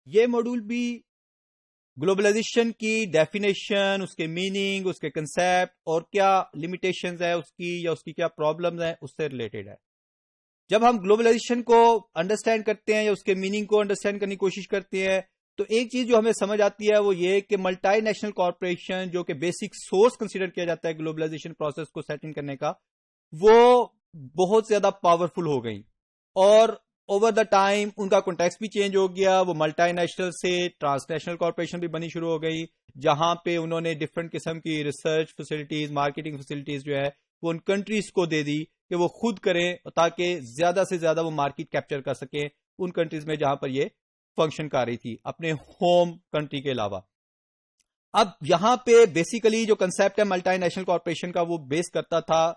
یہ ماڈیول بھی گلوبلائزیشن کی ڈیفینیشن، اس کے میننگ، اس کے کنسیپٹ اور کیا لمیٹیشنز ہے اس کی یا اس کی کیا پرابلمز ہیں اس سے ریلیٹڈ ہے. جب ہم گلوبلائزیشن کو انڈرسٹینڈ کرتے ہیں یا اس کے میننگ کو انڈرسٹینڈ کرنے کی کوشش کرتے ہیں تو ایک چیز جو ہمیں سمجھ آتی ہے وہ یہ کہ ملٹی نیشنل کارپوریشن جو کہ بیسک سورس کنسیڈر کیا جاتا ہے گلوبلائزیشن پروسیس کو سیٹنگ کرنے کا، وہ بہت زیادہ پاورفل ہو گئی اور اوور دا ٹائم ان کا کنٹیکسٹ بھی چینج ہو گیا. وہ ملٹی نیشنل سے ٹرانس نیشنل کارپوریشن بھی بنی شروع ہو گئی، جہاں پہ انہوں نے ڈفرنٹ قسم کی ریسرچ فیسلٹیز، مارکیٹنگ فیسلٹیز جو ہے وہ ان کنٹریز کو دے دی کہ وہ خود کریں تاکہ زیادہ سے زیادہ وہ مارکیٹ کیپچر کر سکیں ان کنٹریز میں جہاں پر یہ فنکشن کر رہی تھی اپنے ہوم کنٹری کے علاوہ. اب یہاں پہ بیسیکلی جو کنسیپٹ ہے ملٹی نیشنل کارپوریشن کا وہ بیس کرتا تھا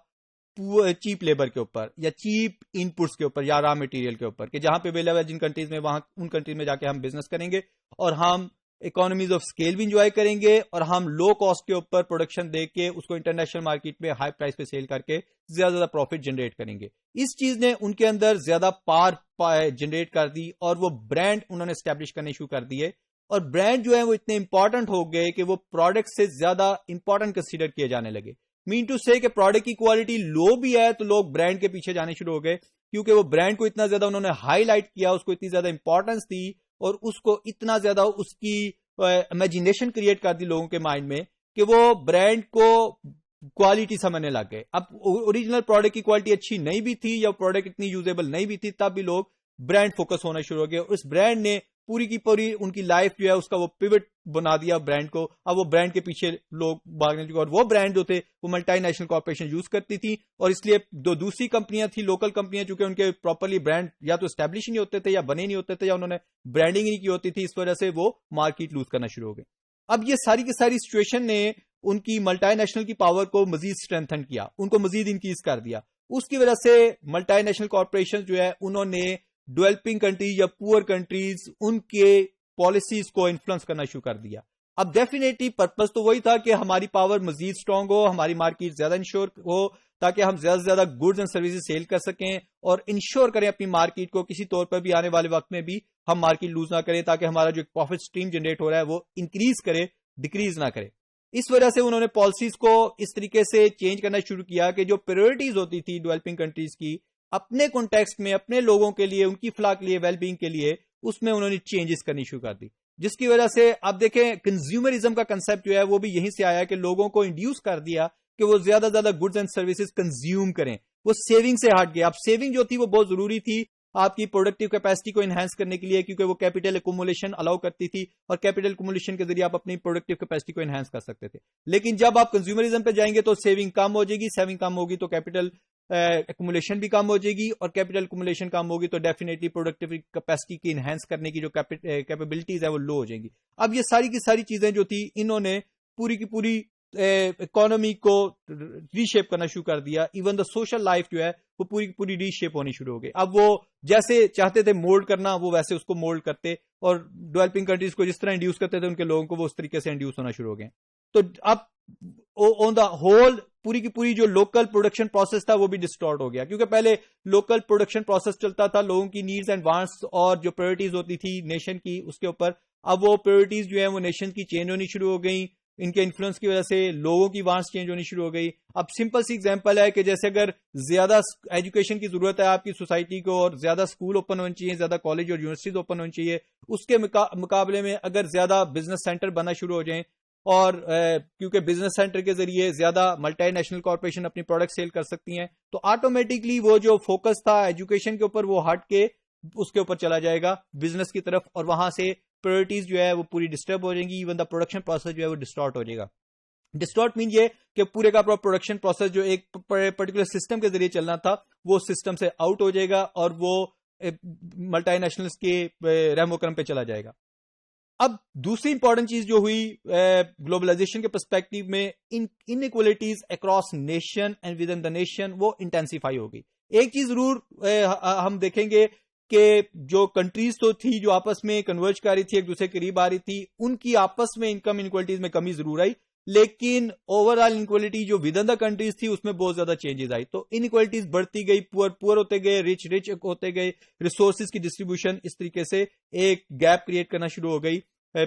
چیپ لیبر کے اوپر یا چیپ ان پٹس کے اوپر یا را مٹیریل کے اوپر، کہ جہاں پہ اویلیبل ہے جن کنٹریز میں وہاں ان کنٹریز میں جا کے ہم بزنس کریں گے اور ہم اکانومیز آف اسکیل بھی انجوائے کریں گے اور ہم لو کاسٹ کے اوپر پروڈکشن دے کے اس کو انٹرنیشنل مارکیٹ میں ہائی پرائس پہ سیل کر کے زیادہ زیادہ پروفٹ جنریٹ کریں گے. اس چیز نے ان کے اندر زیادہ پار جنریٹ کر دی اور وہ برانڈ انہوں نے اسٹیبلش کرنے شروع کر دیے اور برانڈ جو ہے وہ اتنے امپورٹنٹ ہو گئے کہ وہ پروڈکٹ سے زیادہ امپورٹنٹ کنسیڈر کیے جانے لگے. مین ٹو سے کہ پروڈکٹ کی کوالٹی لو بھی ہے تو لوگ برانڈ کے پیچھے جانے شروع ہو گئے کیونکہ وہ برانڈ کو اتنا زیادہ انہوں نے ہائی لائٹ کیا، اس کو اتنی زیادہ امپورٹنس دی اور اس کو اتنا زیادہ اس کی امیجنیشن کریٹ کر دی لوگوں کے مائنڈ میں کہ وہ برانڈ کو کوالٹی سمجھنے لگ گئے. اب اوریجنل پروڈکٹ کی کوالٹی اچھی نہیں بھی تھی یا پروڈکٹ اتنی یوزیبل نہیں بھی تھی تب بھی لوگ برانڈ فوکس ہونا شروع ہو گئے اور اس برانڈ نے پوری کی پوری ان کی لائف جو ہے اس کا وہ پیوٹ بنا دیا برانڈ کو. اب وہ برانڈ کے پیچھے لوگ بھاگنے لگے اور وہ برانڈ جو تھے وہ ملٹی نیشنل کارپوریشن یوز کرتی تھی اور اس لیے جو دوسری کمپنیاں تھیں لوکل کمپنیاں چونکہ ان کے پراپرلی برانڈ یا تو اسٹیبلش نہیں ہوتے تھے یا بنے نہیں ہوتے تھے یا انہوں نے برانڈنگ نہیں کی ہوتی تھی، اس وجہ سے وہ مارکیٹ لوز کرنا شروع ہو گئے. اب یہ ساری کی ساری سچویشن نے ان کی ملٹی نیشنل کی پاور کو مزید اسٹرینتھن کیا، ان کو مزید انکریز کر دیا. اس کی وجہ سے ملٹی نیشنل کارپوریشن جو ہے انہوں نے ڈیولپنگ کنٹریز یا پور کنٹریز ان کے پالیسیز کو انفلوئنس کرنا شروع کر دیا. اب ڈیفینیٹلی پرپز تو وہی تھا کہ ہماری پاور مزید اسٹرانگ ہو، ہماری مارکیٹ زیادہ انشور ہو تاکہ ہم زیادہ سے زیادہ گڈز اینڈ سروسز سیل کر سکیں اور انشور کریں اپنی مارکیٹ کو کسی طور پر بھی آنے والے وقت میں بھی ہم مارکیٹ لوز نہ کریں تاکہ ہمارا جو پروفٹ اسٹریم جنریٹ ہو رہا ہے وہ انکریز کرے، ڈیکریز نہ کرے. اس وجہ سے انہوں نے پالیسیز کو اس طریقے سے چینج کرنا شروع کیا کہ جو پریورٹیز ہوتی تھی ڈیولپنگ کنٹریز کی اپنے کانٹیکسٹ میں اپنے لوگوں کے لیے، ان کی فلاح کے لیے، ویل بینگ کے لیے، اس میں انہوں نے چینجز کرنی شروع کر دی. جس کی وجہ سے اب دیکھیں کنزیومرزم کا کنسیپٹ جو ہے وہ بھی یہیں سے آیا کہ لوگوں کو انڈیوس کر دیا کہ وہ زیادہ سے زیادہ گڈز اینڈ سروسز کنزیوم کریں. وہ سیونگ سے ہٹ گیا. اب سیونگ جو تھی وہ بہت ضروری تھی آپ کی پروڈکٹیو کیپیسٹی کو انہینس کرنے کے لیے کیونکہ وہ کیپٹل ایکومولیشن الاؤ کرتی تھی اور کیپٹل ایکومولیشن کے ذریعے آپ اپنی پروڈکٹیو کیپیسٹی کو انہینس کر سکتے تھے. لیکن جب آپ کنزیومرزم پہ جائیں گے تو سیونگ کم ہو جائے گی، سیونگ کم ہوگی تو کیپٹل ایکومولیشن بھی کم ہو جائے گی اور کیپٹل ایکومولیشن کم ہوگی تو ڈیفینیٹلی پروڈکٹیو کیپیسٹی کی انہینس کرنے کی جو کیپیبلٹیز ہیں وہ لو ہو جائیں گی. اب یہ ساری کی ساری چیزیں جو تھی انہوں نے پوری کی پوری اکانومی کو ری شیپ کرنا شروع کر دیا. ایون دا سوشل لائف جو ہے وہ پوری کی پوری ری شیپ ہونی شروع ہو گئی. اب وہ جیسے چاہتے تھے مولڈ کرنا وہ ویسے اس کو مولڈ کرتے اور ڈیولپنگ کنٹریز کو جس طرح انڈیوس کرتے تھے ان کے لوگوں کو وہ اس طریقے سے انڈیوس ہونا شروع ہو گئے. تو اب آن دا ہول پوری کی پوری جو لوکل پروڈکشن پروسیس تھا وہ بھی ڈسٹارٹ ہو گیا کیونکہ پہلے لوکل پروڈکشن پروسیس چلتا تھا لوگوں کی نیڈز اینڈ وانٹس اور جو پرائرٹیز ہوتی تھی نیشن کی اس کے اوپر. اب وہ پرائرٹیز جو ہیں وہ نیشن کی چینج ہونی شروع ہو گئی. ان کے انفلوئنس کی وجہ سے لوگوں کی وانٹس چینج ہونی شروع ہو گئی. اب سمپل سی ایگزامپل ہے کہ جیسے اگر زیادہ ایجوکیشن کی ضرورت ہے آپ کی سوسائٹی کو اور زیادہ اسکول اوپن ہونے چاہیے، زیادہ کالج اور یونیورسٹیز اوپن ہونی چاہیے، اس کے مقابلے میں اگر زیادہ بزنس سینٹر بننا شروع ہو جائیں اور کیونکہ بزنس سینٹر کے ذریعے زیادہ ملٹی نیشنل کارپوریشن اپنی پروڈکٹ سیل کر سکتی ہیں تو آٹومیٹکلی وہ جو فوکس تھا ایجوکیشن کے اوپر وہ ہٹ کے اس کے اوپر چلا جائے گا بزنس کی طرف اور وہاں سے پرائرٹیز جو ہے وہ پوری ڈسٹرب ہو جائیں گی. ایون دا پروڈکشن پروسیس جو ہے وہ ڈسٹارٹ ہو جائے گا. ڈسٹارٹ مین یہ کہ پورے کا پروڈکشن پروسیس جو ایک پرٹیکولر سسٹم کے ذریعے چلنا تھا وہ سسٹم سے آؤٹ ہو جائے گا اور وہ ملٹی نیشنلز کے رحم و کرم پہ چلا جائے گا. اب دوسری امپورٹنٹ چیز جو ہوئی گلوبلائزیشن کے پرسپیکٹو میں inequalities across nation and within the nation وہ انٹینسیفائی ہوگی. ایک چیز ضرور ہم دیکھیں گے کہ جو کنٹریز تو تھی جو آپس میں کنورج کر رہی تھی ایک دوسرے کے قریب آ رہی تھی ان کی آپس میں انکم انیکوالٹیز میں کمی ضرور آئی لیکن اوور آل انکوالٹی جو ود ان دا کنٹریز تھی اس میں بہت زیادہ چینجز آئی. تو انکوالٹیز بڑھتی گئی, پور ہوتے گئے, رچ ہوتے گئے, ریسورسز کی ڈسٹریبیوشن اس طریقے سے ایک گیپ کریٹ کرنا شروع ہو گئی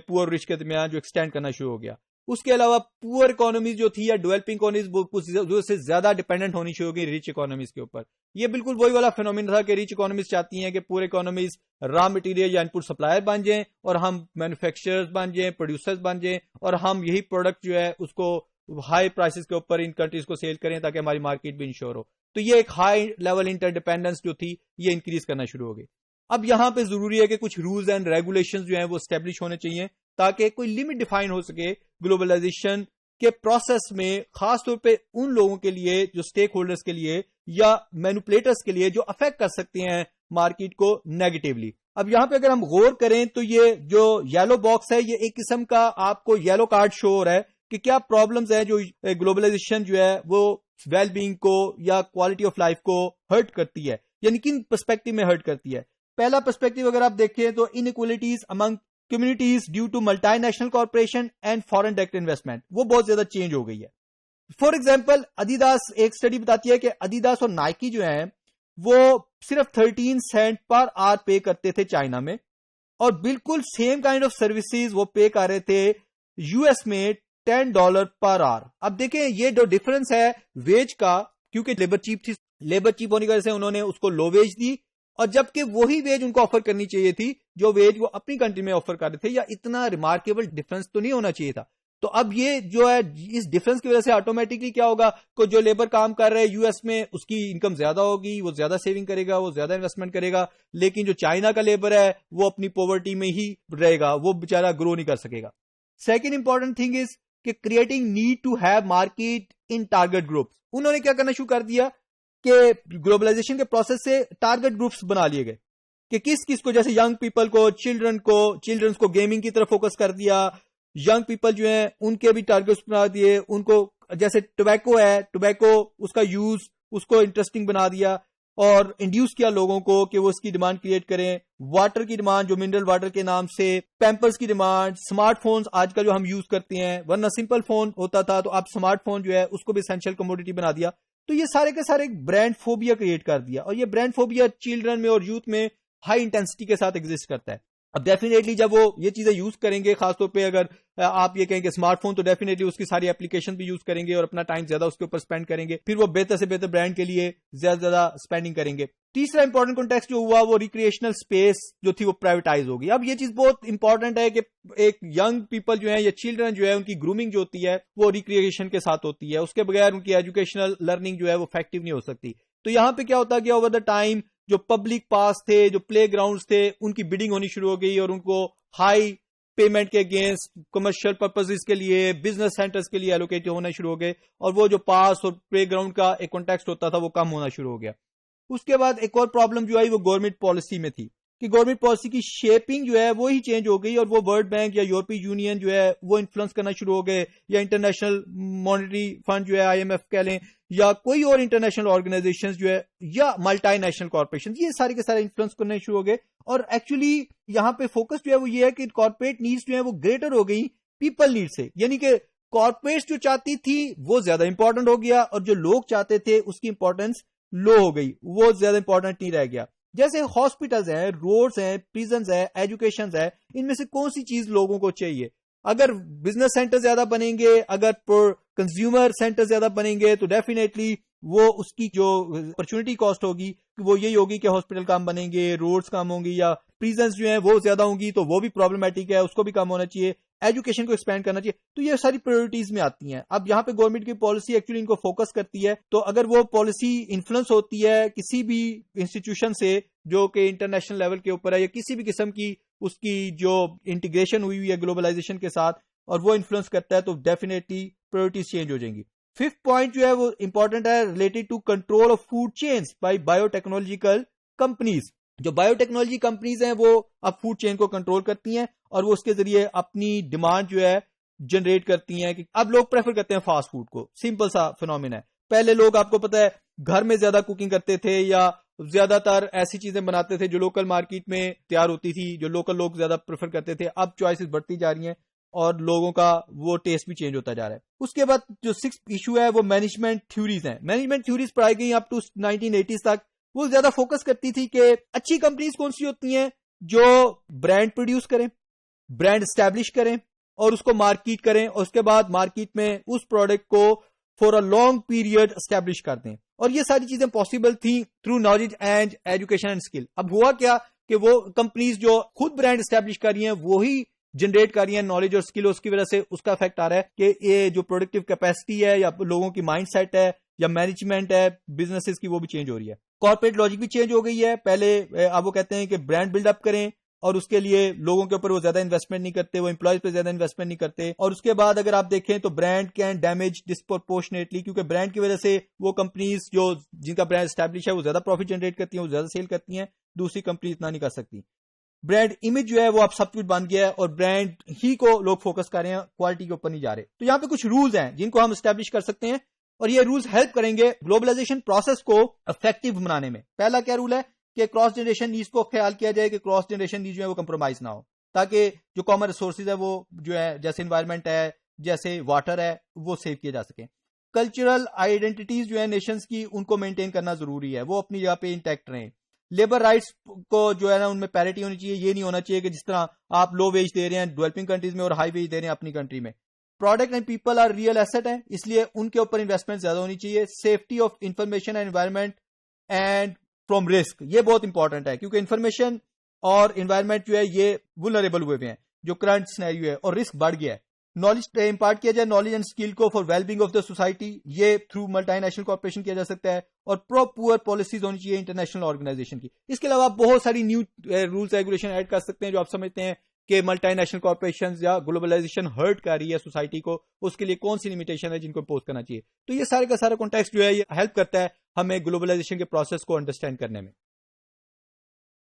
پور رچ کے درمیان, جو ایکسٹینڈ کرنا شروع ہو گیا. اس کے علاوہ پور اکانومیز جو تھی یا ڈیولپنگ اکانومیز سے زیادہ ڈیپینڈنٹ ہونی شروع ہو گئی ریچ اکانومیز کے اوپر. یہ بالکل وہی والا فینومین تھا کہ ریچ اکانومیز چاہتی ہیں کہ پور اکانومیز را مٹیریل یا ان پٹ سپلائر بن جائیں اور ہم مینوفیکچررز بن جائیں, پروڈیوسرز بن جائیں, اور ہم یہی پروڈکٹ جو ہے اس کو ہائی پرائسز کے اوپر ان کنٹریز کو سیل کریں تاکہ ہماری مارکیٹ بھی انشور ہو. تو یہ ایک ہائی لیول انٹر ڈیپینڈنس جو تھی یہ انکریز کرنا شروع ہو گئی. اب یہاں پہ ضروری ہے کہ کچھ رولز اینڈ ریگولیشنز جو ہیں وہ اسٹیبلش ہونے چاہیے تاکہ کوئی لمٹ ڈیفائن ہو سکے گلوبلائزیشن کے پروسیس میں, خاص طور پہ ان لوگوں کے لیے جو سٹیک ہولڈرز کے لیے یا مینوپلیٹرز کے لیے جو افیکٹ کر سکتے ہیں مارکیٹ کو نیگیٹیولی. اب یہاں پہ اگر ہم غور کریں تو یہ جو یلو باکس ہے یہ ایک قسم کا آپ کو یلو کارڈ شو ہو رہا ہے کہ کیا پرابلمز ہیں جو گلوبلائزیشن جو ہے وہ ویل بینگ کو یا کوالٹی آف لائف کو ہرٹ کرتی ہے, یعنی کن پرسپیکٹو میں ہرٹ کرتی ہے. پہلا پرسپیکٹو اگر آپ دیکھیں تو inequalities among communities due to multinational corporation and foreign direct investment وہ بہت زیادہ چینج ہو گئی ہے. فار ایگزامپل ایڈیڈاس, ایک اسٹڈی بتاتی ہے کہ ایڈیڈاس اور نائکی جو ہیں وہ صرف 13 سینٹ پر آور پے کرتے تھے چائنا میں, اور بالکل سیم کائنڈ آف سروسز وہ پے کر رہے تھے یو ایس میں $10 پر آور. اب دیکھیں یہ جو ڈفرنس ہے ویج کا, کیونکہ لیبر چیپ تھی, لیبر چیپ ہونے کی وجہ سے انہوں نے اس کو لو ویج دی, اور جبکہ وہی ویج ان کو آفر کرنی چاہیے تھی جو ویج وہ اپنی کنٹری میں آفر کر رہے تھے, یا اتنا ریمارکیبل ڈفرنس تو نہیں ہونا چاہیے تھا. تو اب یہ جو ہے اس ڈفرنس کی وجہ سے آٹومیٹکلی کیا ہوگا کہ جو لیبر کام کر رہا ہے یو ایس میں اس کی انکم زیادہ ہوگی, وہ زیادہ سیونگ کرے گا, وہ زیادہ انویسٹمنٹ کرے گا, لیکن جو چائنا کا لیبر ہے وہ اپنی پاورٹی میں ہی رہے گا, وہ بیچارہ گرو نہیں کر سکے گا. سیکنڈ امپورٹنٹ تھنگ از کہ creating need to have market in target groups. انہوں نے کیا کرنا شروع کر دیا کہ گلوبلائزیشن کے پروسیس سے ٹارگیٹ گروپس بنا لیے گئے کہ کس کو, جیسے ینگ پیپل کو, چلڈرنس کو گیمنگ کی طرف فوکس کر دیا. ینگ پیپل جو ہیں ان کے بھی ٹارگیٹس بنا دیے, ان کو جیسے ٹوبیکو ہے, ٹوبیکو اس کا یوز اس کو انٹرسٹنگ بنا دیا اور انڈیوس کیا لوگوں کو کہ وہ اس کی ڈیمانڈ کریٹ کریں. واٹر کی ڈیمانڈ جو منرل واٹر کے نام سے, پیمپرز کی ڈیمانڈ, اسمارٹ فونز آج کل جو ہم یوز کرتے ہیں, ورنہ سمپل فون ہوتا تھا تو اب اسمارٹ فون جو ہے اس کو بھی اسینشیل کموڈٹی بنا دیا. تو یہ سارے کے سارے برانڈ فوبیا کریٹ کر دیا, اور یہ برانڈ فوبیا چلڈرن میں اور یوتھ میں ہائی انٹینسٹی کے ساتھ ایگزسٹ کرتا ہے. اب ڈیفینیٹلی جب وہ یہ چیزیں یوز کریں گے, خاص طور پہ اگر آپ یہ کہیں کہ اسمارٹ فون, تو ڈیفینیٹلی اس کی ساری اپلیکیشن بھی یوز کریں گے اور اپنا ٹائم زیادہ اس کے اوپر اسپینڈ کریں گے, پھر وہ بہتر سے بہتر برانڈ کے لیے زیادہ سے زیادہ اسپینڈنگ کریں گے. تیسرا امپورٹنٹ کانٹیکسٹ جو ہوا وہ ریکریشنل اسپیس جو تھی وہ پرائیویٹائز ہوگی. اب یہ چیز بہت امپورٹنٹ ہے کہ ایک ینگ پیپل جو ہیں یا چلڈرن جو ہے ان کی گرومنگ جو ہوتی ہے وہ ریکریشن کے ساتھ ہوتی ہے, اس کے بغیر ان کی ایجوکیشنل لرننگ جو ہے وہ افیکٹو نہیں ہو سکتی. تو یہاں پہ کیا ہوتا گیا اوور دا ٹائم, جو پبلک پاس تھے, جو پلے گراؤنڈز تھے, ان کی بڈنگ ہونی شروع ہو گئی اور ان کو ہائی پیمنٹ کے اگینسٹ کمرشل پرپزز کے لیے, بزنس سینٹرز کے لیے ایلوکیٹ ہونا شروع ہو گئے, اور وہ جو پاس اور پلے گراؤنڈ کا ایک کانٹیکسٹ ہوتا تھا وہ کم ہونا شروع ہو گیا. اس کے بعد ایک اور پرابلم جو آئی وہ گورنمنٹ پالیسی میں تھی کہ گورنمنٹ پالیسی کی شیپنگ جو ہے وہ ہی چینج ہو گئی, اور وہ ورلڈ بینک یا یورپی یونین جو ہے وہ انفلوئنس کرنا شروع ہو گئے, یا انٹرنیشنل مانیٹری فنڈ جو ہے IMF کہہ لیں, یا کوئی اور انٹرنیشنل آرگنائزیشنز جو ہے, یا ملٹی نیشنل کارپوریشن, یہ سارے کے سارے انفلوئنس کرنے شروع ہو گئے. اور ایکچولی یہاں پہ فوکس جو ہے وہ یہ ہے کہ کارپوریٹ نیڈز جو ہے وہ گریٹر ہو گئی پیپل نیڈ سے, یعنی کہ کارپوریٹ جو چاہتی تھی وہ زیادہ امپورٹنٹ ہو گیا, اور جو لوگ چاہتے تھے اس کی امپورٹنس لو ہو گئی, وہ زیادہ امپورٹنٹ نہیں رہ گیا. جیسے ہاسپٹلز ہیں, روڈز ہیں, پریزنز ہیں, ایجوکیشنز ہے, ان میں سے کون سی چیز لوگوں کو چاہیے؟ اگر بزنس سینٹر زیادہ بنیں گے, اگر کنزیومر سینٹر زیادہ بنیں گے, تو ڈیفینیٹلی وہ اس کی جو اپرچونٹی کاسٹ ہوگی وہ یہی ہوگی کہ ہاسپٹل کام بنیں گے, روڈز کام ہوں گی, یا پریزنز جو ہیں وہ زیادہ ہوں گی, تو وہ بھی پرابلمٹک ہے, اس کو بھی کام ہونا چاہیے. ایجوکیشن کو ایکسپینڈ کرنا چاہیے. تو یہ ساری پرائرٹیز میں آتی ہیں. اب یہاں پہ گورنمنٹ کی پالیسی ایکچولی ان کو فوکس کرتی ہے, تو اگر وہ پالیسی انفلوئنس ہوتی ہے کسی بھی انسٹیٹیوشن سے جو کہ انٹرنیشنل لیول کے اوپر ہے, یا کسی بھی قسم کی اس کی جو انٹیگریشن ہوئی ہے گلوبلائزیشن کے ساتھ, اور وہ انفلوئنس کرتا ہے, تو ڈیفینیٹلی پرائرٹیز چینج ہو جائیں گی. ففتھ پوائنٹ جو ہے وہ امپورٹنٹ ہے, related to control of food chains by biotechnological companies. جو بایو ٹیکنالوجی کمپنیز ہیں وہ اب فوڈ چین کو کنٹرول کرتی ہیں, اور وہ اس کے ذریعے اپنی ڈیمانڈ جو ہے جنریٹ کرتی ہیں. کہ اب لوگ پریفر کرتے ہیں فاسٹ فوڈ کو. سمپل سا فینومین ہے. پہلے لوگ, آپ کو پتا ہے, گھر میں زیادہ کوکنگ کرتے تھے, یا زیادہ تر ایسی چیزیں بناتے تھے جو لوکل مارکیٹ میں تیار ہوتی تھی, جو لوکل لوگ زیادہ پریفر کرتے تھے. اب چوائسز بڑھتی جا رہی ہیں. اور لوگوں کا وہ ٹیسٹ بھی چینج ہوتا جا رہا ہے. اس کے بعد جو 6 ایشو ہے وہ مینجمنٹ تھیوریز ہیں. مینجمنٹ تھیوریز پڑھائی گئی اپ ٹو 1980s تک. وہ زیادہ فوکس کرتی تھی کہ اچھی کمپنیز کون سی ہوتی ہیں جو برانڈ پروڈیوس کریں, برانڈ اسٹیبلش کریں اور اس کو مارکیٹ کریں, اور اس کے بعد مارکیٹ میں اس پروڈکٹ کو for a long period establish کر دیں. اور یہ ساری چیزیں پاسبل تھیں through knowledge and education and skill. اب ہوا کیا کہ وہ کمپنیز جو خود برانڈ اسٹیبلش کر رہی ہیں وہی جنریٹ کر رہی ہیں نالج اور اسکل, اس کی وجہ سے اس کا افیکٹ آ رہا ہے کہ یہ جو پروڈکٹیو کیپیسٹی ہے یا لوگوں کی مائنڈ سیٹ ہے یا مینجمنٹ ہے بزنسز کی, وہ بھی چینج ہو رہی ہے. کارپوریٹ لاجک بھی چینج ہو گئی ہے. پہلے اب وہ کہتے ہیں کہ برانڈ بلڈ اپ کریں اور اس کے لیے لوگوں کے اوپر وہ زیادہ انویسٹمنٹ نہیں کرتے, وہ امپلائیز پہ زیادہ انویسٹمنٹ نہیں کرتے. اور اس کے بعد اگر آپ دیکھیں تو برانڈ کین ڈیمیج ڈسپرپورشنیٹلی, کیونکہ برانڈ کی وجہ سے وہ کمپنیز جو جن کا برانڈ اسٹیبلش ہے وہ زیادہ پروفٹ جنریٹ کرتی ہیں, وہ زیادہ سیل کرتی ہیں, دوسری کمپنی اتنا نہیں کر سکتی. برانڈ امیج جو ہے وہ اب سب کچھ بن گیا ہے اور برانڈ ہی کو لوگ فوکس کر رہے ہیں, کوالٹی کے اوپر نہیں جا رہے. تو یہاں پہ کچھ رولز ہیں جن کو ہم اسٹیبلش کر سکتے ہیں اور یہ رولز ہیلپ کریں گے گلوبلائزیشن پروسیس کو افیکٹو بنانے میں. پہلا کیا رول ہے کہ کراس جنریشن نیڈز کو خیال کیا جائے کہ کراس جنریشن نیڈز جو ہے وہ کمپرومائز نہ ہو, تاکہ جو کامن ریسورسز ہے وہ جو ہے جیسے انوائرمنٹ ہے, جیسے واٹر ہے, وہ سیو کیے جا سکیں. کلچرل آئیڈینٹیز جو ہے نیشنز کی ان کو مینٹین کرنا ضروری ہے, وہ اپنی جگہ پہ انٹیکٹ رہیں. لیبر رائٹس کو جو ہے نا ان میں پیرٹی ہونی چاہیے. یہ نہیں ہونا چاہیے کہ جس طرح آپ لو ویج دے رہے ہیں ڈیولپنگ کنٹریز میں اور ہائی ویج دے رہے ہیں اپنی کنٹری میں. Product and people are real asset ہیں, اس لیے ان کے اوپر انویسٹمنٹ زیادہ ہونی چاہیے. Safety of information and environment and from risk, یہ بہت امپورٹنٹ ہے کیونکہ انفارمیشن اور انوائرمنٹ جو ہے یہ ولنریبل ہوئے ہیں جو کرنٹ سینیریو ہے اور رسک بڑھ گیا ہے. نالج امپارٹ کیا جائے, نالج اینڈ اسکل کو for well being of the society, یہ تھرو ملٹی نیشنل کارپوریشن کیا جا سکتا ہے. اور پرو پور پالیسیز ہونی چاہیے انٹرنیشنل آرگنائزیشن کی. اس کے علاوہ آپ بہت ساری نیو رولس ریگولیشن ایڈ کر سکتے ہیں جو آپ سمجھتے ہیں کہ ملٹی نیشنل کارپوریشن یا گلوبلائزیشن ہرٹ کر رہی ہے سوسائٹی کو, اس کے لیے کون سی لمیٹیشن ہے جن کو امپوز کرنا چاہیے. تو یہ سارے کا سارا کانٹیکسٹ جو ہے یہ ہیلپ کرتا ہے ہمیں گلوبلائزیشن کے پروسیس کو انڈرسٹینڈ کرنے میں.